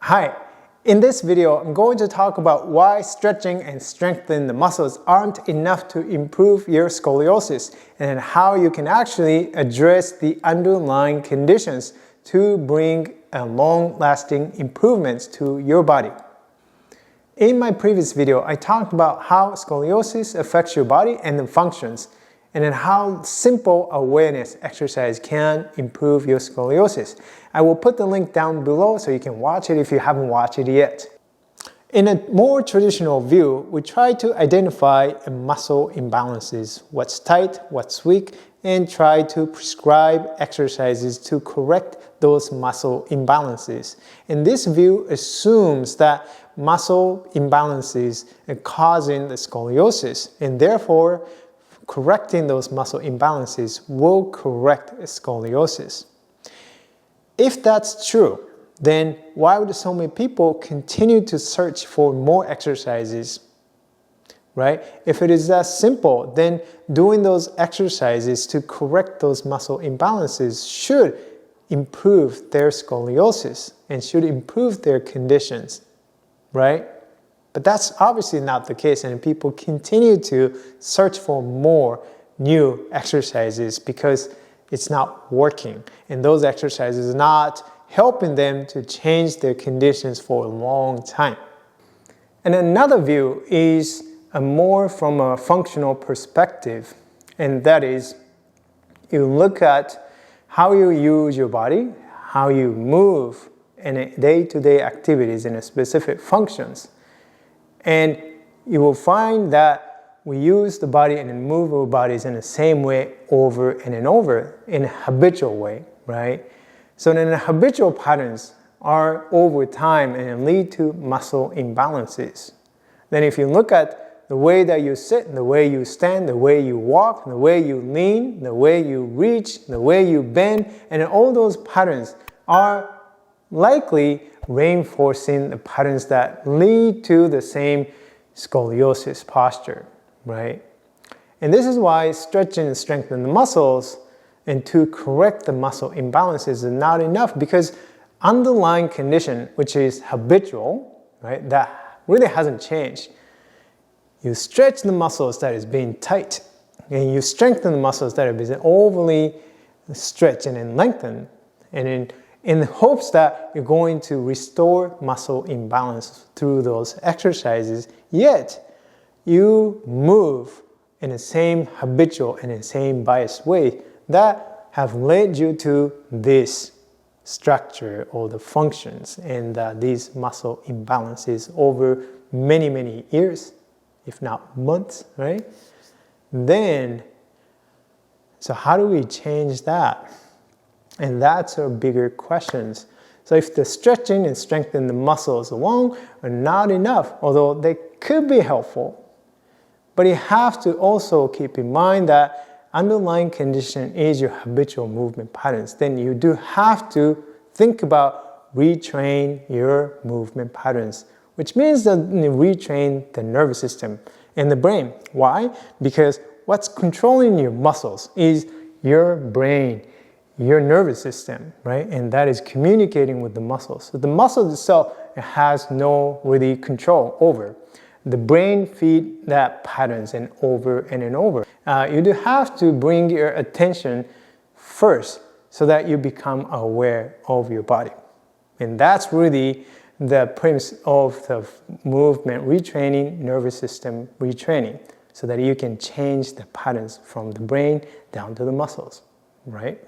Hi, in this video I'm going to talk about why stretching and strengthening the muscles aren't enough to improve your scoliosis and how you can actually address the underlying conditions to bring a long-lasting improvements to your body. In my previous video I talked about how scoliosis affects your body and the functions, and then how simple awareness exercise can improve your scoliosis. I will put the link down below so you can watch it if you haven't watched it yet. In a more traditional view, we try to identify muscle imbalances, what's tight, what's weak, and try to prescribe exercises to correct those muscle imbalances. And this view assumes that muscle imbalances are causing the scoliosis, and therefore correcting those muscle imbalances will correct scoliosis. If that's true, then why would so many people continue to search for more exercises, right? If it is that simple, then doing those exercises to correct those muscle imbalances should improve their scoliosis and should improve their conditions, right? But that's obviously not the case, and people continue to search for more new exercises because it's not working, and those exercises are not helping them to change their conditions for a long time. And another view is more from a functional perspective, and that is you look at how you use your body, how you move in day-to-day activities in a specific functions. And you will find that we use the body and move our bodies in the same way over and over in a habitual way, right? So then the habitual patterns are over time and lead to muscle imbalances. Then if you look at the way that you sit, the way you stand, the way you walk, the way you lean, the way you reach, the way you bend, and all those patterns are likely reinforcing the patterns that lead to the same scoliosis posture, right? And this is why stretching and strengthening the muscles and to correct the muscle imbalances is not enough, because underlying condition, which is habitual, right, that really hasn't changed. You stretch the muscles that is being tight, and you strengthen the muscles that are being overly stretched and then lengthened, and in the hopes that you're going to restore muscle imbalance through those exercises, yet you move in the same habitual and the same biased way that have led you to this structure or the functions and these muscle imbalances over many, many years, if not months, right? Then, so how do we change that? And that's our bigger questions. So if the stretching and strengthening the muscles alone are not enough, although they could be helpful, but you have to also keep in mind that underlying condition is your habitual movement patterns. Then you do have to think about retrain your movement patterns, which means that you retrain the nervous system and the brain. Why? Because what's controlling your muscles is your brain, your nervous system, right? And that is communicating with the muscles. So the muscle itself has no really control over. The brain feeds that patterns and over. You do have to bring your attention first so that you become aware of your body. And that's really the premise of the movement retraining, nervous system retraining, so that you can change the patterns from the brain down to the muscles, right?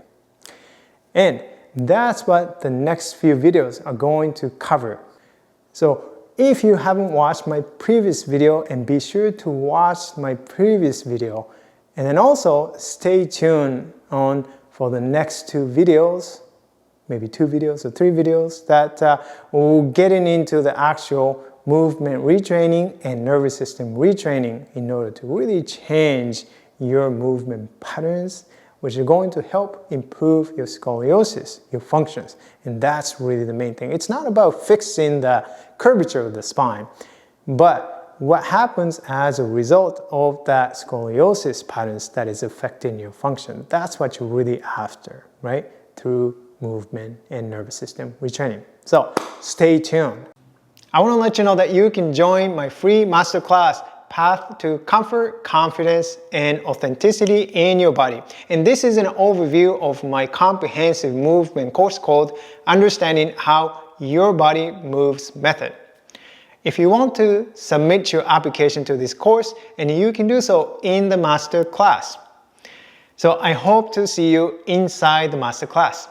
And that's what the next few videos are going to cover. So if you haven't watched my previous video, and be sure to watch my previous video, and then also stay tuned on for the next two videos, maybe 2 videos or 3 videos that will getting into the actual movement retraining and nervous system retraining in order to really change your movement patterns, which are going to help improve your scoliosis, your functions. And that's really the main thing. It's not about fixing the curvature of the spine, but what happens as a result of that scoliosis patterns that is affecting your function. That's what you're really after, right? Through movement and nervous system retraining. So stay tuned. I want to let you know that you can join my free masterclass, Path to Comfort, Confidence, and Authenticity in Your Body. And this is an overview of my comprehensive movement course called Understanding How Your Body Moves Method. If you want to submit your application to this course, and you can do so in the master class. So I hope to see you inside the master class.